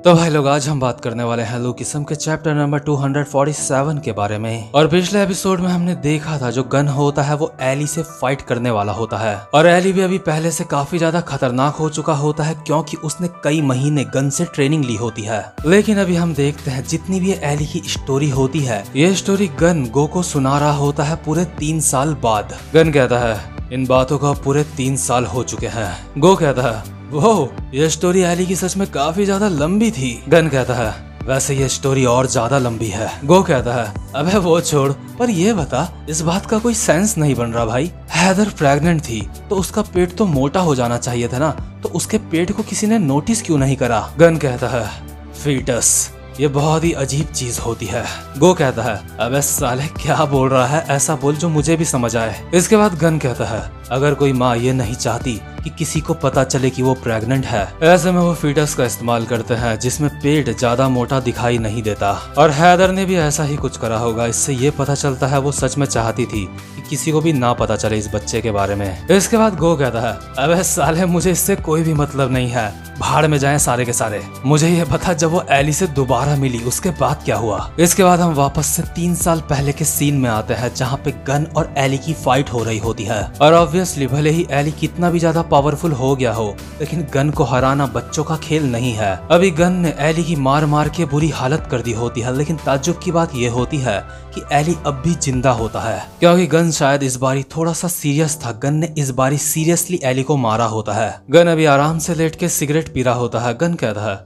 तो भाई लोग, आज हम बात करने वाले हैं लूकिसम के चैप्टर नंबर 247 के बारे में। और पिछले एपिसोड में हमने देखा था जो गन होता है वो एली से फाइट करने वाला होता है, और एली भी अभी पहले से काफी ज्यादा खतरनाक हो चुका होता है क्योंकि उसने कई महीने गन से ट्रेनिंग ली होती है। लेकिन अभी हम देखते हैं जितनी भी एली की स्टोरी होती है, ये स्टोरी गन गो को सुना रहा होता है पूरे 3 साल बाद। गन कहता है इन बातों को पूरे 3 साल हो चुके हैं। गो कहता है वो ये स्टोरी एली की सच में काफी ज्यादा लंबी थी। गन कहता है वैसे ये स्टोरी और ज्यादा लंबी है। गो कहता है अबे वो छोड़, पर ये बता इस बात का कोई सेंस नहीं बन रहा भाई। हैदर प्रेग्नेंट थी तो उसका पेट तो मोटा हो जाना चाहिए था ना, तो उसके पेट को किसी ने नोटिस क्यों नहीं करा। गन कहता है फीटस ये बहुत ही अजीब चीज होती है। गो कहता है अबे साले क्या बोल रहा है, ऐसा बोल जो मुझे भी समझ आए। इसके बाद गन कहता है अगर कोई माँ ये नहीं चाहती कि किसी को पता चले कि वो प्रेग्नेंट है, ऐसे में वो फीटस का इस्तेमाल करते हैं जिसमें पेट ज्यादा मोटा दिखाई नहीं देता। और हैदर ने भी ऐसा ही कुछ करा होगा, इससे ये पता चलता है वो सच में चाहती थी कि किसी को भी ना पता चले इस बच्चे के बारे में। इसके बाद गो कहता है अबे साले मुझे इससे कोई भी मतलब नहीं है, भाड़ में जाएं सारे के सारे। मुझे ये पता जब वो एली से दोबारा मिली उसके बाद क्या हुआ। इसके बाद हम वापस से 3 साल पहले के सीन में आते हैं जहाँ पे गन और एली की फाइट हो रही होती है। और ऑब्वियसली भले ही एली कितना भी ज्यादा पावरफुल हो गया हो, लेकिन गन को हराना बच्चों का खेल नहीं है। अभी गन ने एली की मार मार के बुरी हालत कर दी होती है, लेकिन ताज्जुब की बात ये होती है कि एली अब भी जिंदा होता है क्योंकि गन शायद इस बारी थोड़ा सा सीरियस था। गन ने इस बारी सीरियसली एली को मारा होता है। गन अभी आराम से लेट के सिगरेट पी रहा होता है। गन कहता है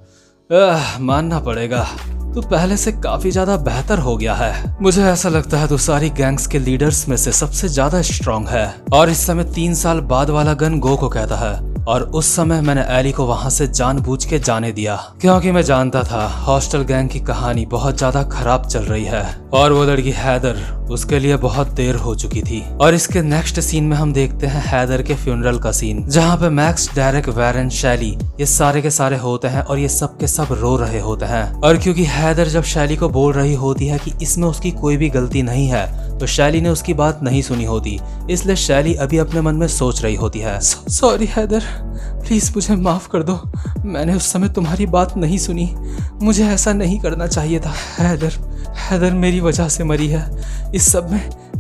मानना पड़ेगा तू पहले से काफी ज्यादा बेहतर हो गया है। मुझे ऐसा लगता है तू सारी गैंग्स के लीडर्स में से सबसे ज्यादा स्ट्रांग है। और इस समय 3 साल बाद वाला गन गो को कहता है और उस समय मैंने एली को वहां से जानबूझ के जाने दिया क्योंकि मैं जानता था हॉस्टल गैंग की कहानी बहुत ज्यादा खराब चल रही है और वो लड़की हैदर उसके लिए बहुत देर हो चुकी थी। और इसके नेक्स्ट सीन में हम देखते हैं हैदर के फ्यूनरल का सीन, जहाँ पे मैक्स, डेरेक, वैरन, शैली ये सारे के सारे होते हैं और ये सब के सब रो रहे होते हैं। और क्योंकि हैदर जब शैली को बोल रही होती है कि इसमें उसकी कोई भी गलती नहीं है, तो शैली ने उसकी बात नहीं सुनी होती, इसलिए शैली अभी अपने मन में सोच रही होती है सॉरी हैदर, प्लीज मुझे माफ कर दो, मैंने उस समय तुम्हारी बात नहीं सुनी, मुझे ऐसा नहीं करना चाहिए था। हैदर मेरी वजह से मरी है, इस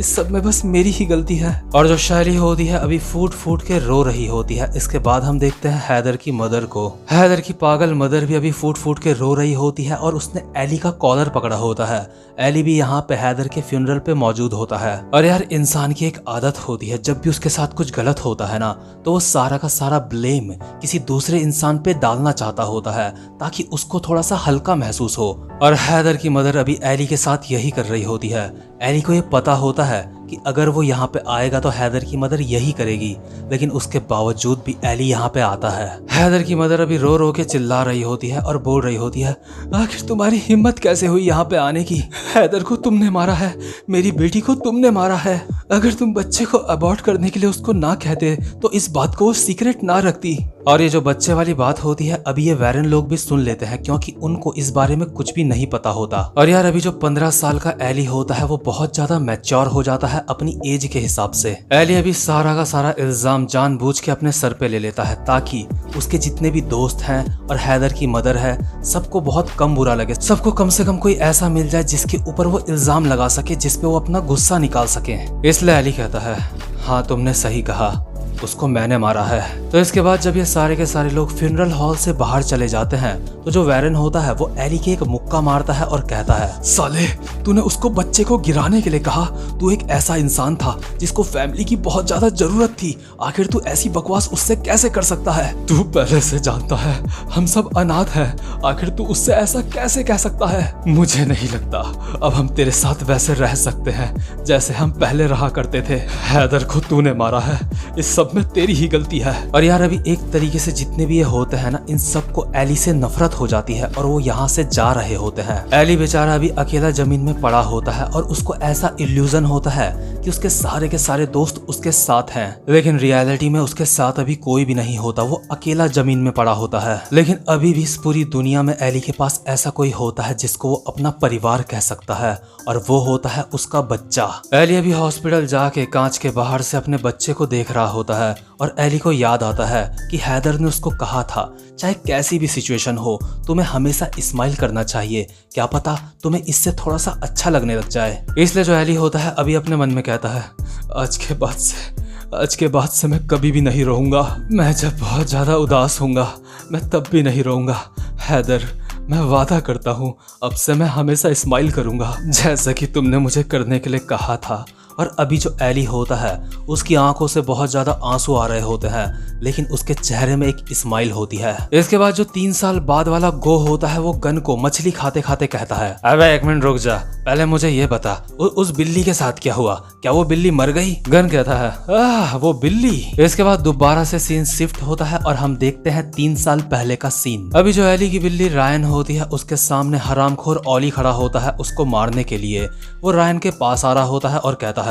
सब में बस मेरी ही गलती है। और जो शैली होती है अभी फूट फूट के रो रही होती है। इसके बाद हम देखते हैं हैदर की मदर को। हैदर की पागल मदर भी अभी फूट फूट के रो रही होती है और उसने एली का कॉलर पकड़ा होता है। एली भी यहाँ पे हैदर के फ्यूनरल पे मौजूद होता है। और यार इंसान की एक आदत होती है, जब भी उसके साथ कुछ गलत होता है ना, तो वो सारा का सारा ब्लेम किसी दूसरे इंसान पे डालना चाहता होता है ताकि उसको थोड़ा सा हल्का महसूस हो। और हैदर की मदर अभी एली के साथ यही कर रही होती है। एली को ये पता होता है कि अगर वो यहाँ पे आएगा तो हैदर की मदर यही करेगी, लेकिन उसके बावजूद भी एली यहाँ पे आता है। हैदर की मदर अभी रो रो के चिल्ला रही होती है और बोल रही होती है आखिर तुम्हारी हिम्मत कैसे हुई यहाँ पे आने की। हैदर को तुमने मारा है, मेरी बेटी को तुमने मारा है। अगर तुम बच्चे को अबॉर्ट करने के लिए उसको ना कहते तो इस बात को वो सीक्रेट ना रखती। और ये जो बच्चे वाली बात होती है अभी ये वैरन लोग भी सुन लेते हैं क्योंकि उनको इस बारे में कुछ भी नहीं पता होता। और यार अभी जो 15 साल का एली होता है वो बहुत ज्यादा मैच्योर हो जाता है अपनी एज के हिसाब से। एली अभी सारा का सारा इल्जाम जानबूझ के अपने सर पे ले लेता है ताकि उसके जितने भी दोस्त हैं और हैदर की मदर है सबको बहुत कम बुरा लगे, सबको कम से कम कोई ऐसा मिल जाए जिसके ऊपर वो इल्जाम लगा सके, जिसपे वो अपना गुस्सा निकाल सके। इसलिए एली कहता है हाँ तुमने सही कहा, उसको मैंने मारा है। तो इसके बाद जब ये सारे के सारे लोग फ्यूनरल हॉल से बाहर चले जाते हैं तो जो वैरन होता है वो एली के एक मुक्का मारता है और कहता है साले तूने उसको बच्चे को गिराने के लिए कहा, तू एक ऐसा इंसान था जिसको फैमिली की बहुत ज्यादा जरूरत थी, आखिर तू ऐसी बकवास उससे कैसे कर सकता है। तू पहले से जानता है हम सब अनाथ हैं, आखिर तू उससे ऐसा कैसे कह सकता है। मुझे नहीं लगता अब हम तेरे साथ वैसे रह सकते हैं जैसे हम पहले रहा करते थे। हैदर को तूने मारा है, इस सब में तेरी ही गलती है। और यार अभी एक तरीके से जितने भी ये होते हैं ना, इन सबको एली से नफरत हो जाती है और वो यहाँ से जा रहे होते हैं। एली बेचारा अभी अकेला जमीन में पड़ा होता है और उसको ऐसा इल्यूजन होता है कि उसके सारे के सारे दोस्त उसके साथ हैं, लेकिन रियलिटी में उसके साथ अभी कोई भी नहीं होता, वो अकेला जमीन में पड़ा होता है। लेकिन अभी भी इस पूरी दुनिया में एली के पास ऐसा कोई होता है जिसको वो अपना परिवार कह सकता है, और वो होता है उसका बच्चा। एली अभी हॉस्पिटल जाके कांच के बाहर से अपने बच्चे को देख रहा होता है और एली को याद आता है कि हैदर ने उसको कहा था चाहे कैसी भी सिचुएशन हो तुम्हें हमेशा स्माइल करना चाहिए, क्या पता तुम्हें इससे थोड़ा सा अच्छा लगने लग जाए। इसलिए जो एली होता है अभी अपने मन में कहता है आज के बाद से मैं कभी भी नहीं रोऊंगा। मैं जब बहुत ज्यादा उदास होऊंगा मैं तब भी नहीं रोऊंगा। हैदर मैं वादा करता हूँ अब से मैं हमेशा स्माइल करूंगा जैसा कि तुमने मुझे करने के लिए कहा था। और अभी जो एली होता है उसकी आंखों से बहुत ज्यादा आंसू आ रहे होते हैं लेकिन उसके चेहरे में एक स्माइल होती है। इसके बाद जो 3 साल बाद वाला गो होता है वो गन को मछली खाते खाते कहता है अबे एक मिनट रुक जा, पहले मुझे ये बता उस बिल्ली के साथ क्या हुआ, क्या वो बिल्ली मर गई? गन कहता है वो बिल्ली। इसके बाद दोबारा से सीन शिफ्ट होता है और हम देखते हैं 3 साल पहले का सीन। अभी जो एली की बिल्ली रायन होती है उसके सामने हरामखोर ओली खड़ा होता है उसको मारने के लिए। वो रायन के पास आ रहा होता है और कहता है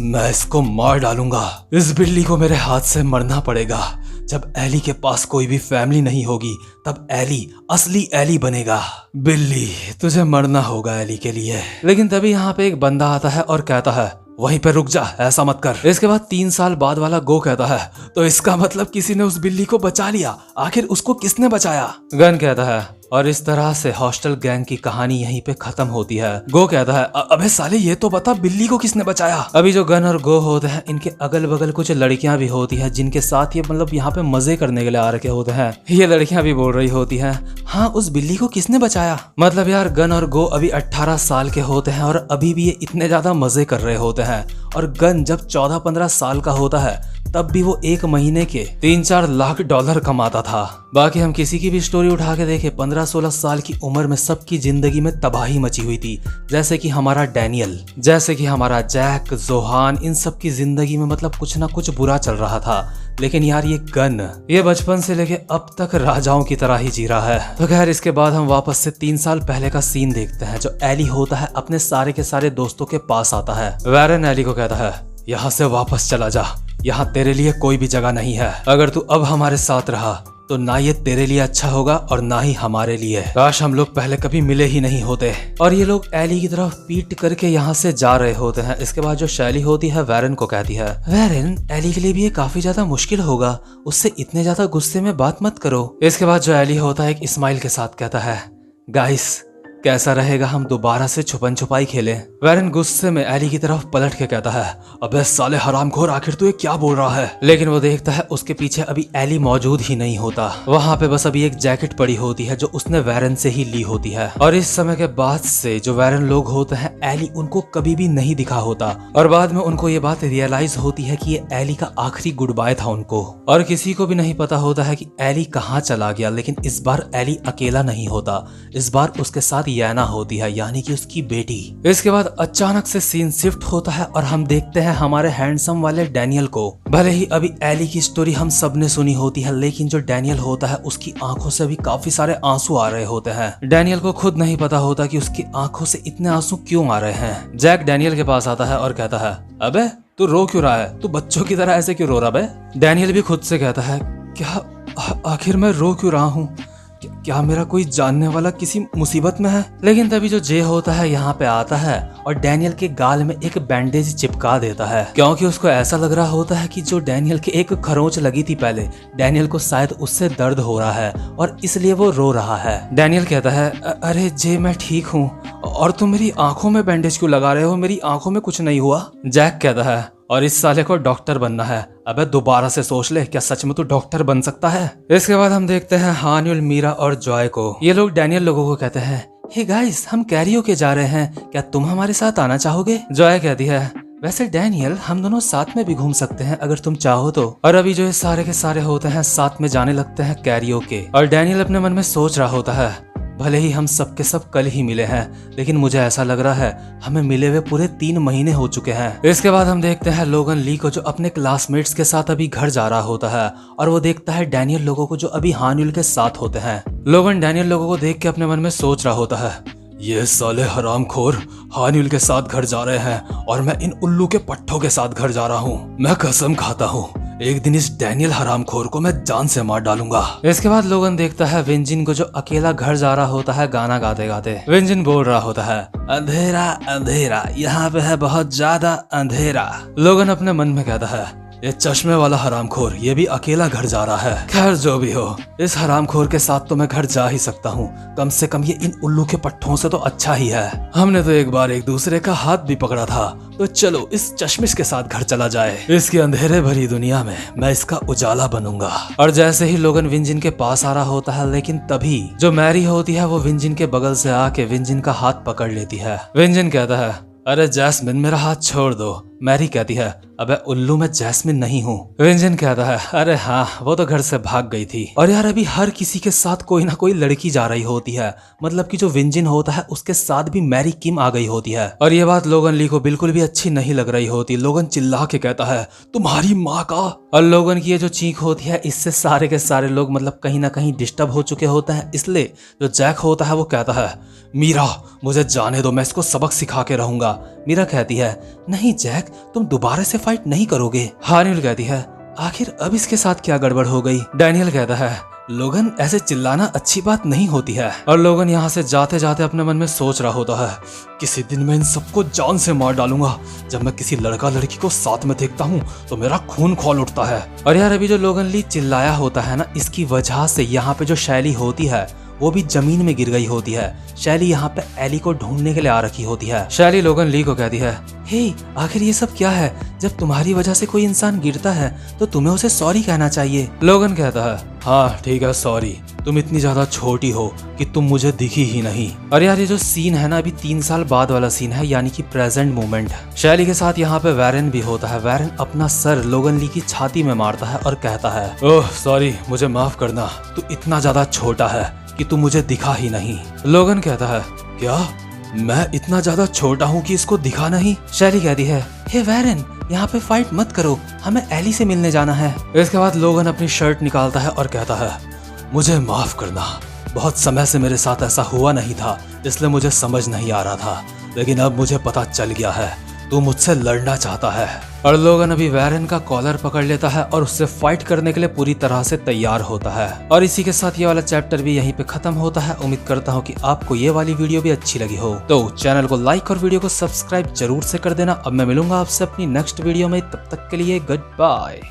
मैं इसको मार डालूंगा, इस बिल्ली को मेरे हाथ से मरना पड़ेगा। जब एली के पास कोई भी फैमिली नहीं होगी तब एली असली एली बनेगा। बिल्ली तुझे मरना होगा एली के लिए। लेकिन तभी यहाँ पे एक बंदा आता है और कहता है वहीं पे रुक जा, ऐसा मत कर। इसके बाद 3 साल बाद वाला गो कहता है तो इसका मतलब किसी ने उस बिल्ली को बचा लिया, आखिर उसको किसने बचाया? गन कहता है और इस तरह से हॉस्टल गैंग की कहानी यहीं पे खत्म होती है। गो कहता है अबे साले ये तो बता बिल्ली को किसने बचाया? अभी जो गन और गो होते हैं इनके अगल बगल कुछ लड़कियां भी होती हैं जिनके साथ ये मतलब यहाँ पे मजे करने के लिए आ रखे होते हैं। ये लड़कियां भी बोल रही होती हैं हाँ उस बिल्ली को किसने बचाया? मतलब यार गन और गो अभी 18 साल के होते हैं और अभी भी ये इतने ज्यादा मजे कर रहे होते हैं। और गन जब 14-15 साल का होता है तब भी वो 1 महीने के 3-4 लाख डॉलर कमाता था। बाकी हम किसी की भी स्टोरी उठा के देखें 15-16 साल की उम्र में सबकी जिंदगी में तबाही मची हुई थी। जैसे कि हमारा डैनियल, जैसे कि हमारा जैक, जोहान, इन सब की जिंदगी में मतलब कुछ ना कुछ बुरा चल रहा था। लेकिन यार ये गन ये बचपन से लेके अब तक राजाओं की तरह ही जी रहा है। तो खैर इसके बाद हम वापस से 3 साल पहले का सीन देखते हैं। जो एली होता है अपने सारे के सारे दोस्तों के पास आता है। वैरन एली को कहता है यहाँ से वापस चला जा, यहाँ तेरे लिए कोई भी जगह नहीं है। अगर तू अब हमारे साथ रहा तो ना ये तेरे लिए अच्छा होगा और ना ही हमारे लिए। काश हम लोग पहले कभी मिले ही नहीं होते। और ये लोग एली की तरफ पीट करके यहाँ से जा रहे होते हैं। इसके बाद जो शैली होती है वैरन को कहती है वैरन एली के लिए भी ये काफी ज्यादा मुश्किल होगा, उससे इतने ज्यादा गुस्से में बात मत करो। इसके बाद जो एली होता है एक स्माइल के साथ कहता है गाइस कैसा रहेगा हम दोबारा से छुपन छुपाई खेलें। वैरन गुस्से में एली की तरफ पलट के कहता है अबे साले हरामखोर आखिर तू ये क्या बोल रहा है? लेकिन वो देखता है उसके पीछे अभी एली मौजूद ही नहीं होता। वहाँ पे बस अभी एक जैकेट पड़ी होती है जो उसने वैरन से ही ली होती है। और इस समय के बाद से जो वैरन लोग होते हैं एली उनको कभी भी नहीं दिखा होता। और बाद में उनको ये बात रियलाइज होती है कि ये एली का आखिरी गुड बाय था उनको। और किसी को भी नहीं पता होता है कि एली कहाँ चला गया। लेकिन इस बार एली अकेला नहीं होता, इस बार उसके साथ याना होती है यानी कि उसकी बेटी। इसके बाद अचानक से सीन शिफ्ट होता है और हम देखते हैं हमारे हैंडसम वाले डैनियल को। भले ही अभी एली की स्टोरी हम सब ने सुनी होती है लेकिन जो डैनियल होता है उसकी आंखों से भी काफी सारे आंसू आ रहे होते हैं। डैनियल को खुद नहीं पता होता कि उसकी आंखों से इतने आंसू क्यों आ रहे हैं। जैक डैनियल के पास आता है और कहता है अबे तू रो क्यों रहा है, तू बच्चों की तरह ऐसे क्यों रो रहा है? डैनियल भी खुद से कहता है क्या आखिर मैं रो क्यों रहा हूँ, क्या मेरा कोई जानने वाला किसी मुसीबत में है? लेकिन तभी जो जे होता है यहाँ पे आता है और डैनियल के गाल में एक बैंडेज चिपका देता है क्योंकि उसको ऐसा लग रहा होता है कि जो डैनियल के एक खरोंच लगी थी पहले, डैनियल को शायद उससे दर्द हो रहा है और इसलिए वो रो रहा है। डैनियल कहता है अरे जे मैं ठीक हूँ और तुम मेरी आंखों में बैंडेज क्यों लगा रहे हो, मेरी आंखों में कुछ नहीं हुआ। जैक कहता है और इस साले को डॉक्टर बनना है। अबे दोबारा से सोच ले, क्या सच में तू डॉक्टर बन सकता है? इसके बाद हम देखते हैं हानियुल, मीरा और जॉय को। ये लोग डैनियल लोगों को कहते हैं हे गाइस हम कैरियोके जा रहे हैं, क्या तुम हमारे साथ आना चाहोगे? जॉय कहती है वैसे डैनियल हम दोनों साथ में भी घूम सकते हैं अगर तुम चाहो तो। और अभी जो ये सारे के सारे होते हैं साथ में जाने लगते हैं कैरियोके। और डैनियल अपने मन में सोच रहा होता है भले ही हम सब के सब कल ही मिले हैं लेकिन मुझे ऐसा लग रहा है हमें मिले हुए पूरे 3 महीने हो चुके हैं। इसके बाद हम देखते हैं लोगन ली को जो अपने क्लासमेट्स के साथ अभी घर जा रहा होता है और वो देखता है डैनियल लोगों को जो अभी हानियुल के साथ होते हैं। लोगन डैनियल लोगों को देख के अपने मन में सोच रहा होता है ये साले हरामखोर हानियुल के साथ घर जा रहे हैं और मैं इन उल्लू के पट्टों के साथ घर जा रहा हूँ। मैं कसम खाता हूँ एक दिन इस डैनियल हरामखोर को मैं जान से मार डालूंगा। इसके बाद लोगन देखता है विंजिन को जो अकेला घर जा रहा होता है गाना गाते गाते। विंजिन बोल रहा होता है अंधेरा अंधेरा यहाँ पे है बहुत ज्यादा अंधेरा। लोगन अपने मन में कहता है ये चश्मे वाला हरामखोर ये भी अकेला घर जा रहा है। खैर जो भी हो, इस हरामखोर के साथ तो मैं घर जा ही सकता हूँ। कम से कम ये इन उल्लू के पट्टों से तो अच्छा ही है। हमने तो एक बार एक दूसरे का हाथ भी पकड़ा था, तो चलो इस चश्मिश के साथ घर चला जाए। इसकी अंधेरे भरी दुनिया में मैं इसका उजाला बनूंगा। और जैसे ही लोगन विंजिन के पास आ रहा होता है, लेकिन तभी जो मैरी होती है वो विंजिन के बगल से आके विंजिन का हाथ पकड़ लेती है। विंजिन कहता है, अरे जैस्मिन मेरा हाथ छोड़ दो। मैरी कहती है, अबे उल्लू मैं जैस्मिन नहीं हूँ। विंजिन कहता है, अरे हाँ वो तो घर से भाग गई थी। और यार अभी हर किसी के साथ कोई ना कोई लड़की जा रही होती है, मतलब कि जो विंजिन होता है उसके साथ भी मैरी किम आ गई होती है। और ये बात लोगन ली को बिल्कुल भी अच्छी नहीं लग रही होती। लोगन चिल्ला के कहता है, तुम्हारी माँ का। और लोगन की ये जो चीख होती है इससे सारे के सारे लोग मतलब कहीं ना कहीं डिस्टर्ब हो चुके होते हैं। इसलिए जो जैक होता है वो कहता है, मीरा मुझे जाने दो, मैं इसको सबक सिखा के रहूंगा। मीरा कहती है, नहीं जैक तुम दोबारा से फाइट नहीं करोगे। हानिल कहती है, आखिर अब इसके साथ क्या गड़बड़ हो गई। डैनियल कहता है, लोगन ऐसे चिल्लाना अच्छी बात नहीं होती है। और लोगन यहाँ से जाते जाते अपने मन में सोच रहा होता है, किसी दिन मैं इन सबको जान से मार डालूंगा। जब मैं किसी लड़का लड़की को साथ में देखता हूँ तो मेरा खून खौल उठता है। और यार अभी जो लोगन ली चिल्लाया होता है ना, इसकी वजह से यहाँ पे जो शैली होती है वो भी जमीन में गिर गई होती है। शैली यहाँ पे एली को ढूंढने के लिए आ रखी होती है। शैली लोगन ली को कहती है, हे आखिर ये सब क्या है? जब तुम्हारी वजह से कोई इंसान गिरता है तो तुम्हें उसे सॉरी कहना चाहिए। लोगन कहता है, हाँ ठीक है सॉरी, तुम इतनी ज्यादा छोटी हो कि तुम मुझे दिखी ही नहीं। और यार ये जो सीन है ना अभी 3 साल बाद वाला सीन है, यानी कि प्रेजेंट मोमेंट। शैली के साथ यहाँ पे वैरन भी होता है। वैरन अपना सर लोगन ली की छाती में मारता है और कहता है, ओह सॉरी मुझे माफ करना, तू इतना ज्यादा छोटा है कि तू मुझे दिखा ही नहीं। लोगन कहता है, क्या मैं इतना ज्यादा छोटा हूँ कि इसको दिखा नहीं? शैली कहती है, हे वैरन यहाँ पे फाइट मत करो, हमें एली से मिलने जाना है। इसके बाद लोगन अपनी शर्ट निकालता है और कहता है, मुझे माफ करना, बहुत समय से मेरे साथ ऐसा हुआ नहीं था, इसलिए मुझे समझ नहीं आ रहा था, लेकिन अब मुझे पता चल गया है तू मुझसे लड़ना चाहता है। और लोगन अभी वैरन का कॉलर पकड़ लेता है और उससे फाइट करने के लिए पूरी तरह से तैयार होता है। और इसी के साथ ये वाला चैप्टर भी यहीं पे खत्म होता है। उम्मीद करता हूँ कि आपको ये वाली वीडियो भी अच्छी लगी हो, तो चैनल को लाइक और वीडियो को सब्सक्राइब जरूर से कर देना। अब मैं मिलूंगा आपसे अपनी नेक्स्ट वीडियो में, तब तक के लिए गुड बाय।